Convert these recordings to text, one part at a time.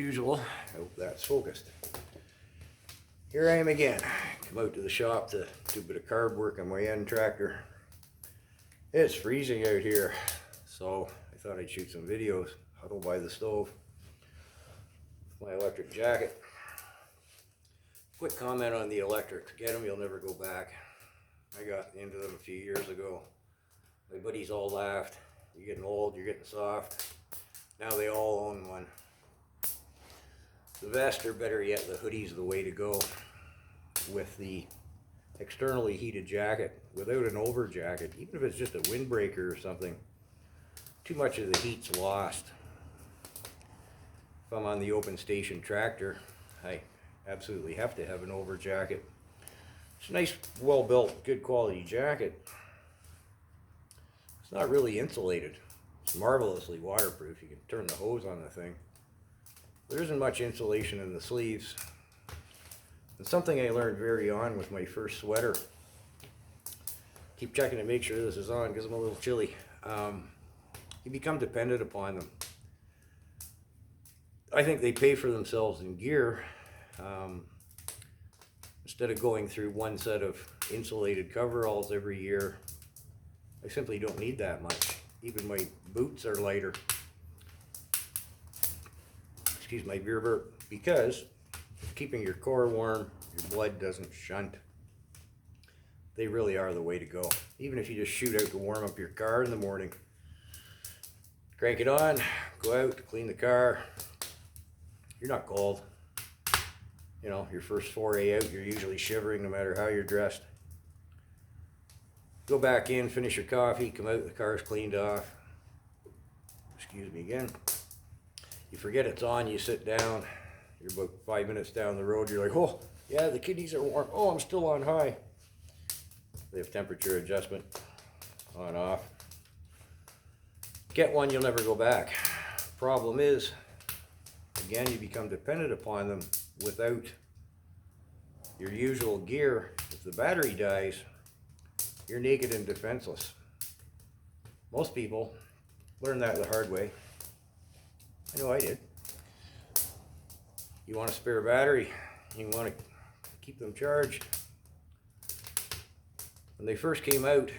usual. I hope that's focused. Here I am again. Come out to the shop to do a bit of carb work on my end tractor. It's freezing out here, so I thought I'd shoot some videos. Huddle by the stove. My electric jacket. Quick comment on the electrics. Get them, you'll never go back. I got into them a few years ago. My buddies all laughed. You're getting old, you're getting soft. Now they all own one. The vest, or better yet, the hoodie's the way to go with the externally heated jacket without an over jacket. Even if it's just a windbreaker or something, too much of the heat's lost. If I'm on the open station tractor, I absolutely have to have an over jacket. It's a nice, well-built, good quality jacket. It's not really insulated. It's marvelously waterproof. You can turn the hose on the thing. There isn't much insulation in the sleeves. And something I learned very on with my first sweater. Keep checking to make sure this is on because I'm a little chilly. You become dependent upon them. I think they pay for themselves in gear. Instead of going through one set of insulated coveralls every year, I simply don't need that much. Even my boots are lighter. Excuse my beer burp. Because keeping your core warm, your blood doesn't shunt. They really are the way to go. Even if you just shoot out to warm up your car in the morning. Crank it on, go out, clean the car. You're not cold. You know, your first foray out, you're usually shivering no matter how you're dressed. Go back in, finish your coffee, come out, the car's cleaned off. Excuse me again. You forget it's on, you sit down. You're about 5 minutes down the road, you're like, oh, yeah, the kidneys are warm. Oh, I'm still on high. They have temperature adjustment on off. Get one, you'll never go back. Problem is, again, you become dependent upon them without your usual gear. If the battery dies, you're naked and defenseless. Most people learn that the hard way. I know I did. You want a spare battery, you want to keep them charged. When they first came out,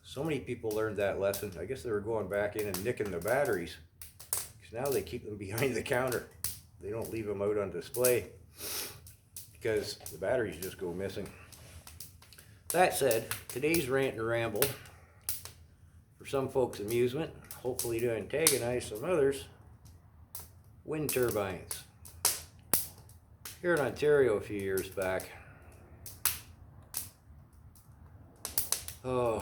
so many people learned that lesson. I guess they were going back in and nicking the batteries. Now they keep them behind the counter. They don't leave them out on display because the batteries just go missing. That said, today's rant and ramble, for some folks' amusement, hopefully to antagonize some others, wind turbines. Here in Ontario a few years back, I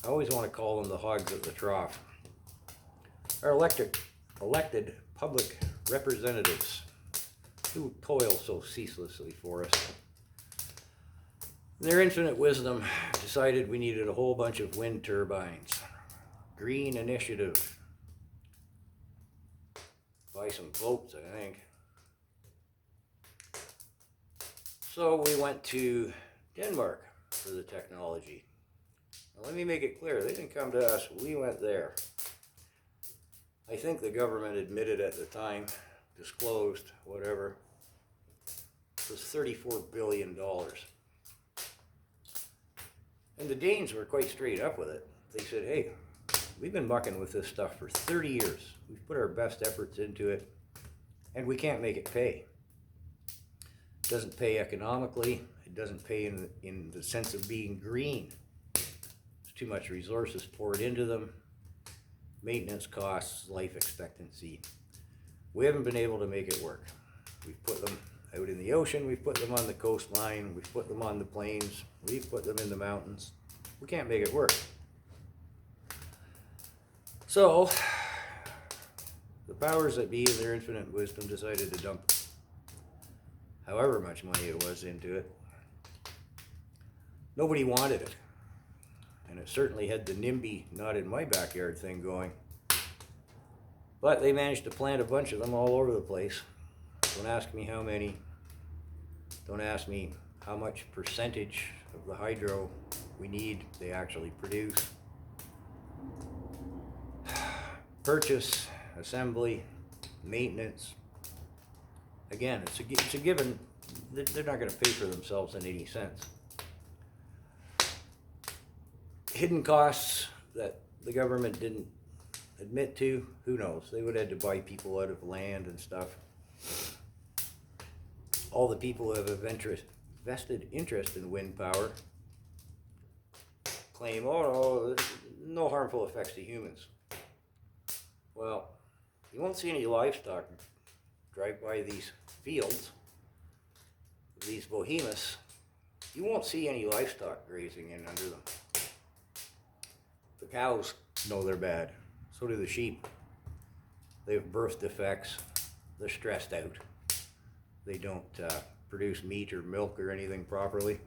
always want to call them the hogs at the trough. Our elected public representatives who toil so ceaselessly for us. In their infinite wisdom, decided we needed a whole bunch of wind turbines. Green initiative. Buy some votes, I think. So we went to Denmark for the technology. Now let me make it clear, they didn't come to us, we went there. I think the government admitted at the time, disclosed, whatever, it was $34 billion. And the Danes were quite straight up with it. They said, hey, we've been mucking with this stuff for 30 years. We've put our best efforts into it, and we can't make it pay. It doesn't pay economically. It doesn't pay in the sense of being green. There's too much resources poured into them. Maintenance costs, life expectancy. We haven't been able to make it work. We've put them out in the ocean, we've put them on the coastline, we've put them on the plains, we've put them in the mountains. We can't make it work. So, the powers that be in their infinite wisdom decided to dump however much money it was into it. Nobody wanted it. And it certainly had the NIMBY not in my backyard thing going. But they managed to plant a bunch of them all over the place. Don't ask me how many. Don't ask me how much percentage of the hydro we need they actually produce. Purchase, assembly, maintenance. Again, it's a given. They're not going to pay for themselves in 80 cents. Hidden costs that the government didn't admit to, who knows? They would have had to buy people out of land and stuff. All the people who have a vested interest in wind power claim, oh no harmful effects to humans. Well, you won't see any livestock drive by these fields, these behemoths. You won't see any livestock grazing in under them. The cows know they're bad. So do the sheep. They have birth defects. They're stressed out. They don't produce meat or milk or anything properly.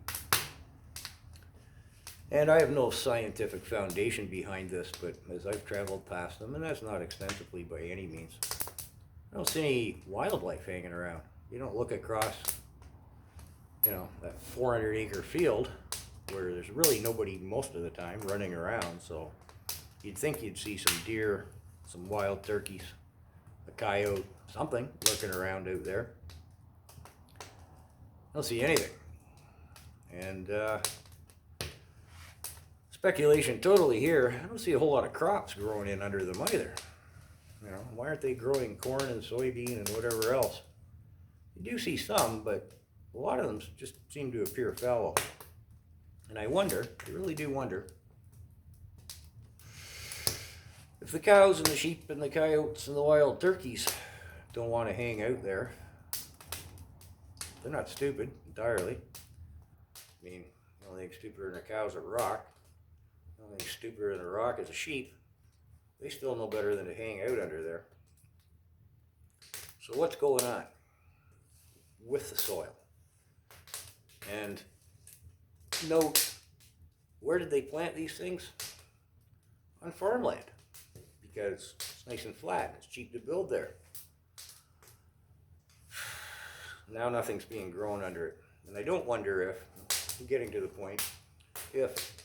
And I have no scientific foundation behind this, but as I've traveled past them, and that's not extensively by any means, I don't see any wildlife hanging around. You don't look across, that 400-acre field where there's really nobody most of the time running around, so you'd think you'd see some deer, some wild turkeys, a coyote, something lurking around out there. I don't see anything. And speculation totally here, I don't see a whole lot of crops growing in under them either. Why aren't they growing corn and soybean and whatever else? You do see some, but a lot of them just seem to appear fallow. And I really do wonder, if the cows and the sheep and the coyotes and the wild turkeys don't want to hang out there. They're not stupid entirely. I mean, the only thing stupider than a cow is a rock. The only thing stupider than a rock is a sheep. They still know better than to hang out under there. So what's going on with the soil? And note, where did they plant these things? On farmland, because it's nice and flat, it's cheap to build there. Now nothing's being grown under it. And I don't wonder if, I'm getting to the point, if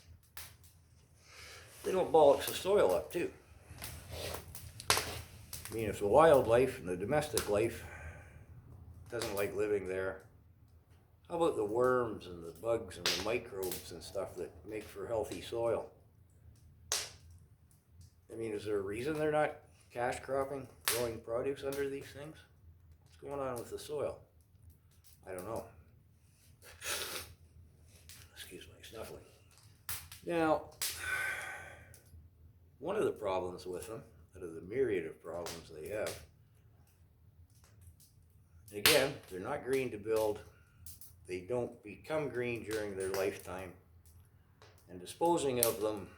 they don't bollocks the soil up too. I mean, if the wildlife and the domestic life doesn't like living there, how about the worms and the bugs and the microbes and stuff that make for healthy soil? I mean, is there a reason they're not cash cropping, growing produce under these things? What's going on with the soil? I don't know. Excuse my snuffling. Now, one of the problems with them, out of the myriad of problems they have, again, they're not green to build. They don't become green during their lifetime. And disposing of them,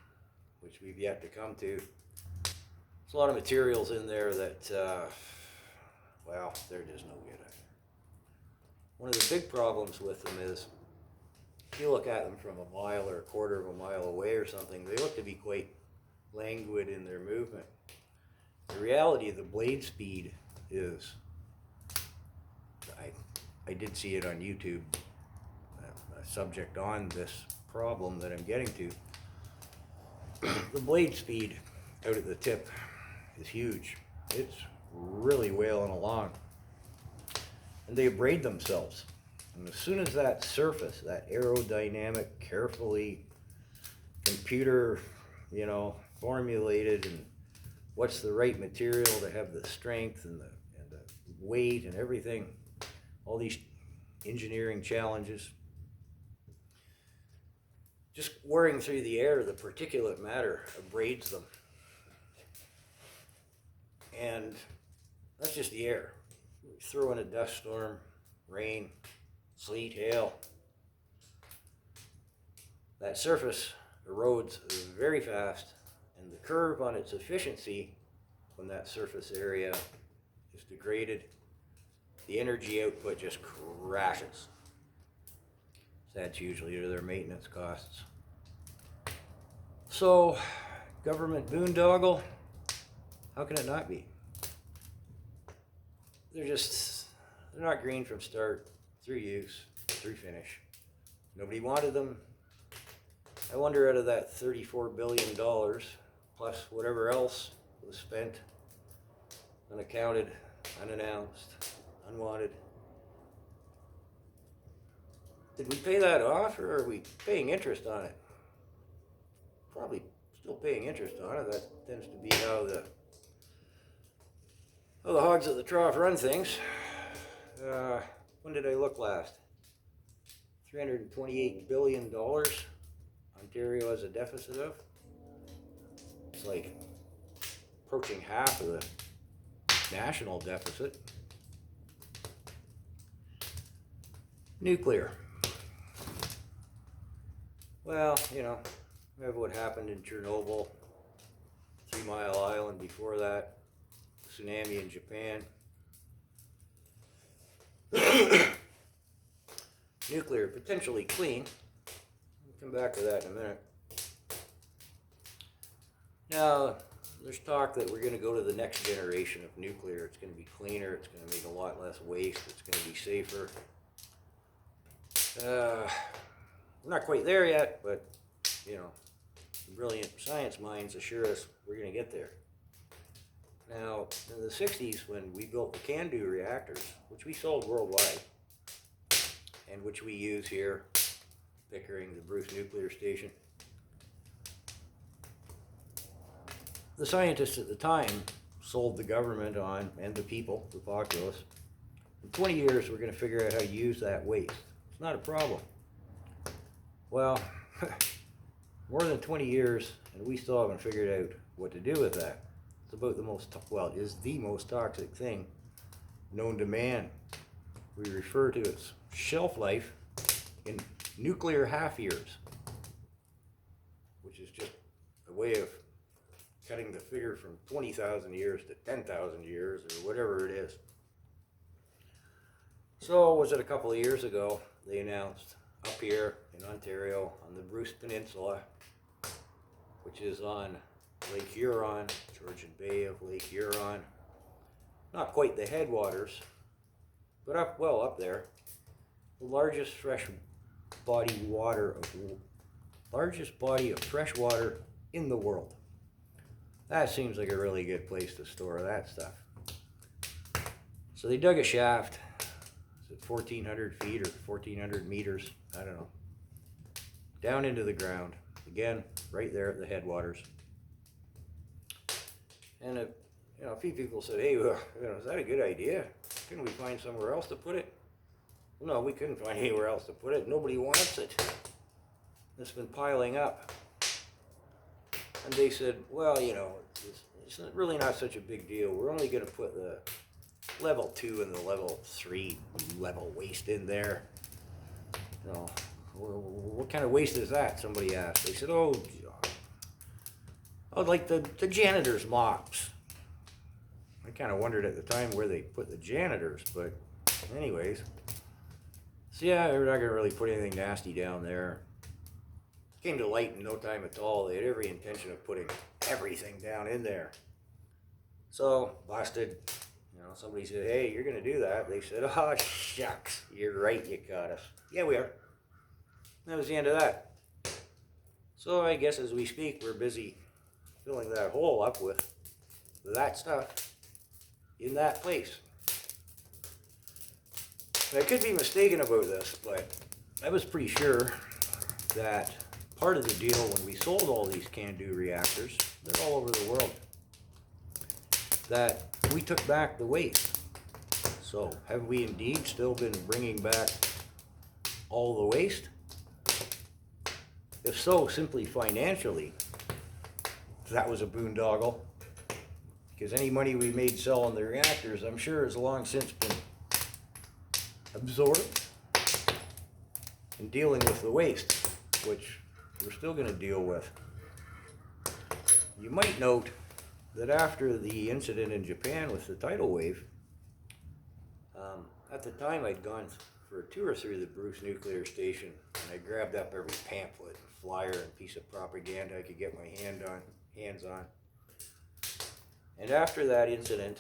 which we've yet to come to, there's a lot of materials in there that, well, they're just no good. One of the big problems with them is, if you look at them from a mile or a quarter of a mile away or something, they look to be quite languid in their movement. The reality of the blade speed is, I did see it on YouTube, a subject on this problem that I'm getting to. The blade speed out at the tip is huge. It's really wailing along. And they abrade themselves. And as soon as that surface, that aerodynamic, carefully computer, formulated, and what's the right material to have the strength and the weight and everything, all these engineering challenges, just whirring through the air, the particulate matter abrades them. And that's just the air. Throw in a dust storm, rain, sleet, hail. That surface erodes very fast, and the curve on its efficiency when that surface area is degraded, the energy output just crashes. That's usually to their maintenance costs. So, government boondoggle, how can it not be? They're not green from start, through use, through finish. Nobody wanted them. I wonder, out of that $34 billion, plus whatever else was spent, unaccounted unannounced, unwanted. Did we pay that off, or are we paying interest on it? Probably still paying interest on it. That tends to be how the hogs at the trough run things. When did I look last? $328 billion Ontario has a deficit of. It's like approaching half of the national deficit. Nuclear. Well, you know, remember what happened in Chernobyl, 3 Mile Island before that, tsunami in Japan. Nuclear, potentially clean. We'll come back to that in a minute. Now, there's talk that we're going to go to the next generation of nuclear. It's going to be cleaner, it's going to make a lot less waste, it's going to be safer. We're not quite there yet, but, you know, brilliant science minds assure us we're going to get there. Now, in the 60s, when we built the CANDU reactors, which we sold worldwide, and which we use here, Pickering, the Bruce Nuclear Station, the scientists at the time sold the government on, and the people, the populace, in 20 years we're going to figure out how to use that waste. It's not a problem. Well, more than 20 years, and we still haven't figured out what to do with that. It's about the most, well, it is the most toxic thing known to man. We refer to its shelf life in nuclear half years, which is just a way of cutting the figure from 20,000 years to 10,000 years or whatever it is. So, was it a couple of years ago, they announced up here in Ontario on the Bruce Peninsula, which is on Lake Huron, Georgian Bay of Lake Huron, not quite the headwaters, but up there, the largest body of fresh water in the world. That seems like a really good place to store that stuff. So they dug a shaft. Is it 1,400 feet or 1,400 meters? I don't know. Down into the ground. Again, right there at the headwaters. And a few people said, "Hey, well, is that a good idea? Couldn't we find somewhere else to put it?" No, we couldn't find anywhere else to put it. Nobody wants it. It's been piling up. And they said, well, it's really not such a big deal. We're only going to put the level 2 and the level 3 level waste in there. What kind of waste is that? Somebody asked. They said, like the janitor's mops. I kind of wondered at the time where they put the janitors, but anyways. So yeah, we're not going to really put anything nasty down there. Came to light in no time at all. They had every intention of putting everything down in there. So, busted. Somebody said, "Hey, you're going to do that." They said, "Oh, shucks, you're right, you caught us." Yeah, we are. That was the end of that. So I guess as we speak, we're busy filling that hole up with that stuff in that place. And I could be mistaken about this, but I was pretty sure that part of the deal when we sold all these CANDU reactors, they're all over the world, that we took back the waste. So have we indeed still been bringing back all the waste? If so, simply financially, that was a boondoggle, because any money we made selling the reactors, I'm sure, has long since been absorbed in dealing with the waste, which we're still going to deal with. You might note that after the incident in Japan with the tidal wave, at the time I'd gone for a tour through the Bruce Nuclear Station, and I grabbed up every pamphlet and flyer and piece of propaganda I could get my hands on. And after that incident,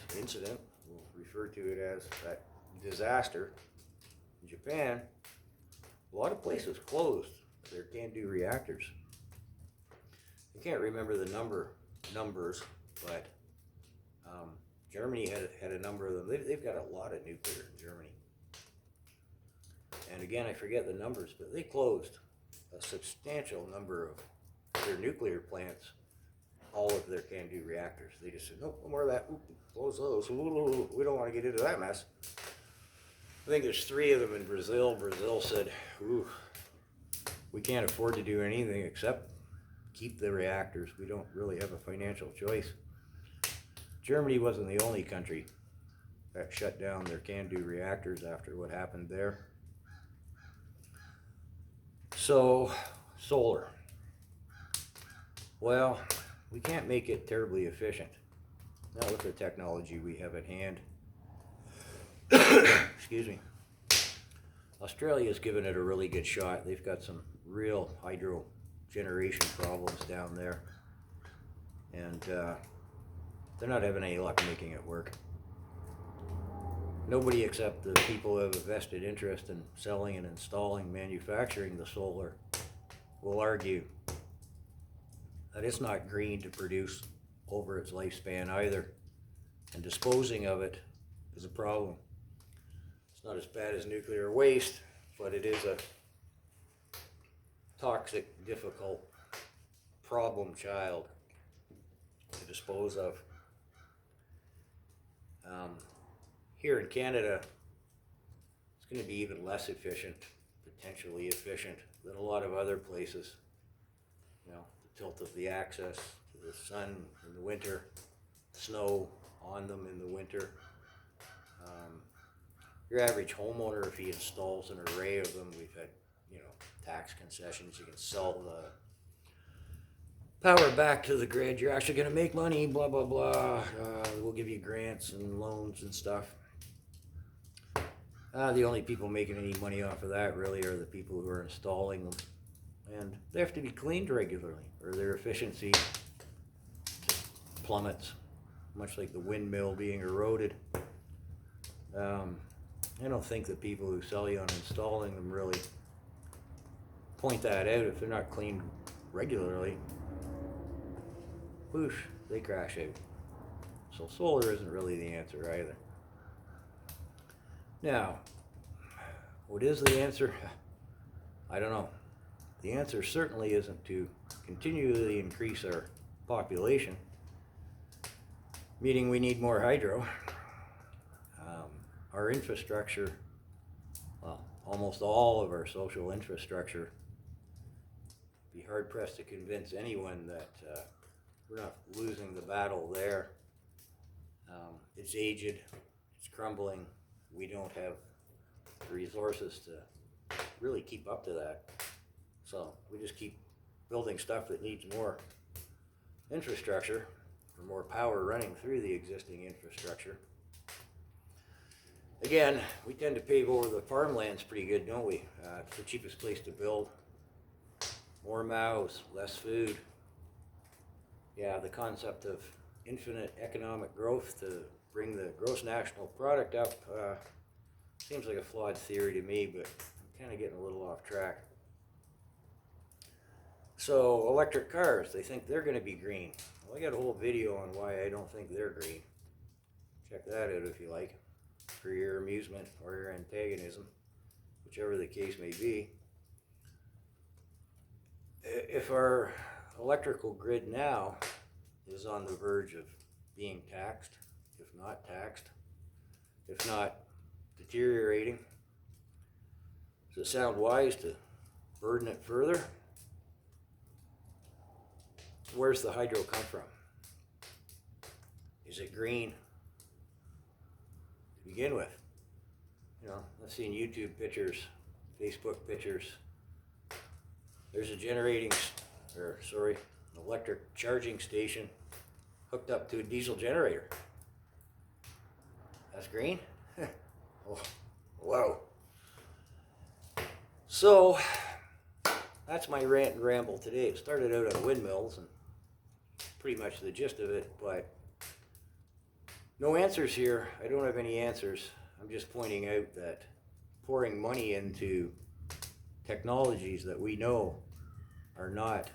we'll refer to it as that disaster in Japan, a lot of places closed their CANDU reactors. I can't remember the numbers, but Germany had a number of them. They've got a lot of nuclear in Germany. And again, I forget the numbers, but they closed a substantial number of their nuclear plants, all of their can-do reactors. They just said, nope, no more of that. Oop, close those. Ooh, we don't want to get into that mess. I think there's 3 of them in Brazil. Brazil said, ooh, we can't afford to do anything except keep the reactors. We don't really have a financial choice. Germany wasn't the only country that shut down their can-do reactors after what happened there. So, solar. Well, we can't make it terribly efficient, not with the technology we have at hand. Excuse me. Australia's given it a really good shot. They've got some real hydro generation problems down there, and they're not having any luck making it work. Nobody except the people who have a vested interest in selling and installing, manufacturing the solar will argue that it's not green to produce over its lifespan either, and disposing of it is a problem. It's not as bad as nuclear waste, but it is a toxic, difficult problem child to dispose of. Here in Canada, it's going to be even less efficient, potentially efficient, than a lot of other places. You know, the tilt of the axis to the sun in the winter, snow on them in the winter. Your average homeowner, if he installs an array of them, we've had, tax concessions. You can sell the power back to the grid. You're actually going to make money, blah, blah, blah. We'll give you grants and loans and stuff. The only people making any money off of that really are the people who are installing them. And they have to be cleaned regularly, or their efficiency plummets, much like the windmill being eroded. I don't think the people who sell you on installing them really point that out. If they're not cleaned regularly, whoosh, they crash out. So solar isn't really the answer either. Now, what is the answer? I don't know. The answer certainly isn't to continually increase our population, meaning we need more hydro. Our infrastructure, well, almost all of our social infrastructure, be hard pressed to convince anyone that we're not losing the battle there. It's aged, it's crumbling. We don't have the resources to really keep up to that. So we just keep building stuff that needs more infrastructure, or more power running through the existing infrastructure. Again, we tend to pave over the farmlands pretty good, don't we? It's the cheapest place to build. More mouths, less food. Yeah, the concept of infinite economic growth to bring the gross national product up seems like a flawed theory to me, but I'm kind of getting a little off track. So, electric cars, they think they're going to be green. Well, I got a whole video on why I don't think they're green. Check that out if you like, for your amusement or your antagonism, whichever the case may be. If our electrical grid now is on the verge of being taxed, if not taxed, if not deteriorating, does it sound wise to burden it further? Where's the hydro come from? Is it green to begin with? I've seen YouTube pictures, Facebook pictures. There's a an electric charging station hooked up to a diesel generator. That's green? Oh, whoa. So, that's my rant and ramble today. It started out on windmills and pretty much the gist of it, but no answers here. I don't have any answers. I'm just pointing out that pouring money into technologies that we know are not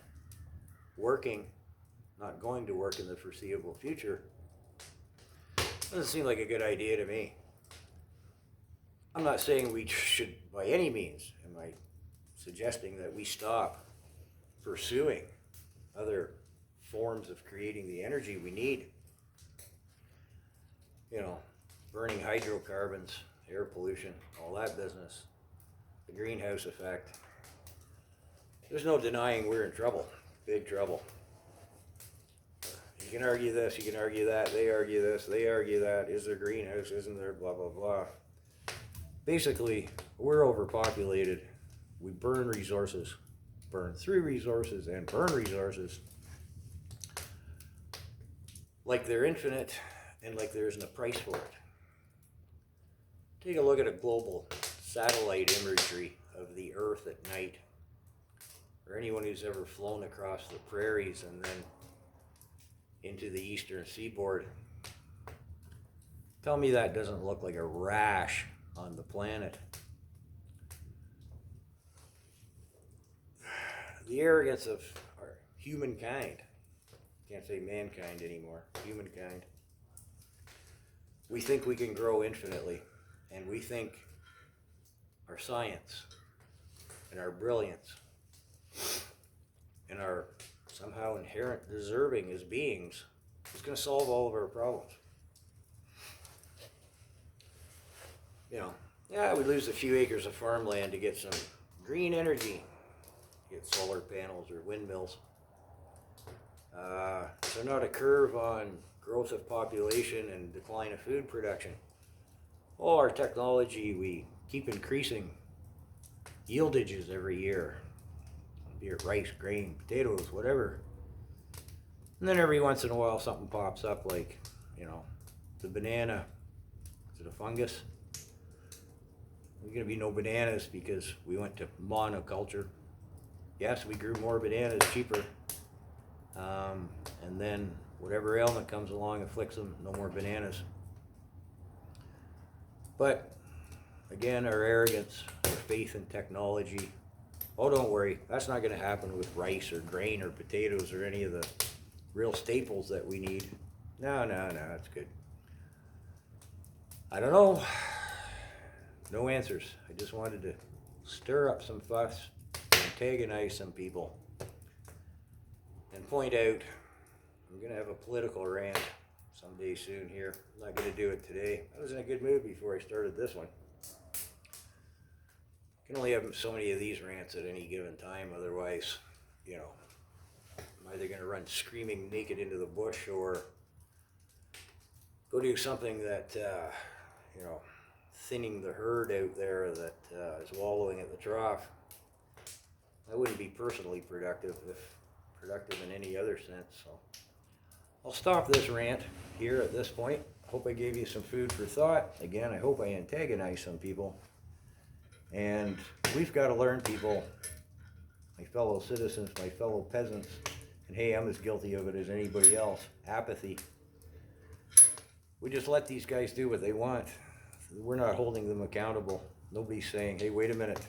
working, not going to work in the foreseeable future, Doesn't seem like a good idea to me. I'm not saying we should, by any means, am I suggesting that we stop pursuing other forms of creating the energy we need. You know, burning hydrocarbons, air pollution, all that business, the greenhouse effect. There's no denying we're in trouble, big trouble. You can argue this, you can argue that, they argue this, they argue that, is there greenhouse, isn't there, blah, blah, blah. Basically, we're overpopulated. We burn resources, burn through resources and burn resources like they're infinite and like there isn't a price for it. Take a look at a global satellite imagery of the Earth at night, or anyone who's ever flown across the prairies and then into the eastern seaboard. Tell me that doesn't look like a rash on the planet. The arrogance of our humankind. Can't say mankind anymore. Humankind. We think we can grow infinitely, and we think our science and our brilliance and our somehow inherent deserving as beings is going to solve all of our problems. You know, yeah, we lose a few acres of farmland to get some green energy, get solar panels or windmills. So not a curve on growth of population and decline of food production. Oh, our technology, we keep increasing yieldages every year, be it rice, grain, potatoes, whatever. And then every once in a while something pops up like, you know, the banana. Is it a fungus? There's going to be no bananas because we went to monoculture. Yes, we grew more bananas cheaper. And then whatever ailment comes along afflicts them, no more bananas. But again, our arrogance, our faith in technology. Oh, don't worry, that's not going to happen with rice or grain or potatoes or any of the real staples that we need. No, that's good. I don't know. No answers. I just wanted to stir up some fuss, antagonize some people, and point out I'm going to have a political rant someday soon here. I'm not going to do it today. I was in a good mood before I started this one. Can only have so many of these rants at any given time, otherwise, you know, I'm either going to run screaming naked into the bush or go do something that, you know, thinning the herd out there that is wallowing at the trough. I wouldn't be personally productive if productive in any other sense. So I'll stop this rant here at this point. Hope I gave you some food for thought. Again, I hope I antagonize some people. And we've got to learn, people, my fellow citizens, my fellow peasants, and hey, I'm as guilty of it as anybody else, apathy. We just let these guys do what they want. We're not holding them accountable. Nobody's saying, hey, wait a minute,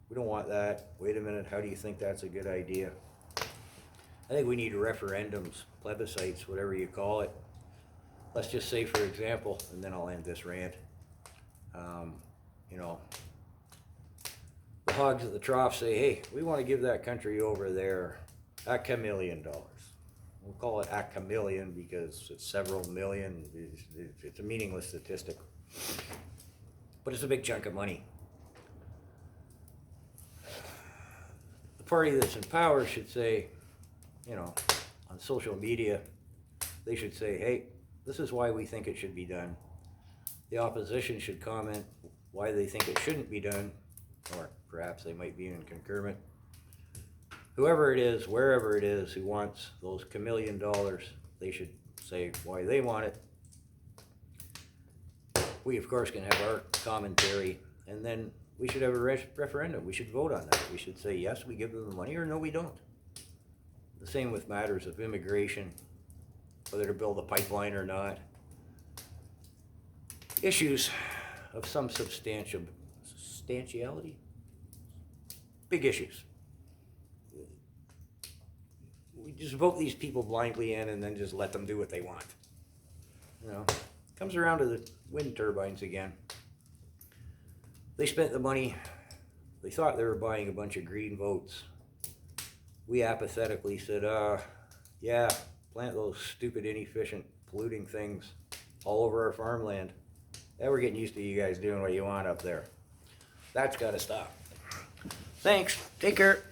we don't want that. Wait a minute, how do you think that's a good idea? I think we need referendums, plebiscites, whatever you call it. Let's just say, for example, and then I'll end this rant, you know, the hogs at the trough say, hey, we want to give that country over there $1 million. We'll call it $1 million because it's several million. It's a meaningless statistic. But it's a big chunk of money. The party that's in power should say, you know, on social media, they should say, hey, this is why we think it should be done. The opposition should comment why they think it shouldn't be done, or perhaps they might be in concurrent. Whoever it is, wherever it is, who wants those $1 million, they should say why they want it. We, of course, can have our commentary, and then we should have a referendum. We should vote on that. We should say, yes, we give them the money, or no, we don't. The same with matters of immigration, whether to build a pipeline or not. Issues of some substantiality. Big issues. We just vote these people blindly in and then just let them do what they want. You know, Comes around to the wind turbines again. They spent the money. They thought they were buying a bunch of green votes. We apathetically said, yeah, plant those stupid, inefficient, polluting things all over our farmland. Yeah, we're getting used to you guys doing what you want up there. That's got to stop. Thanks. Take care.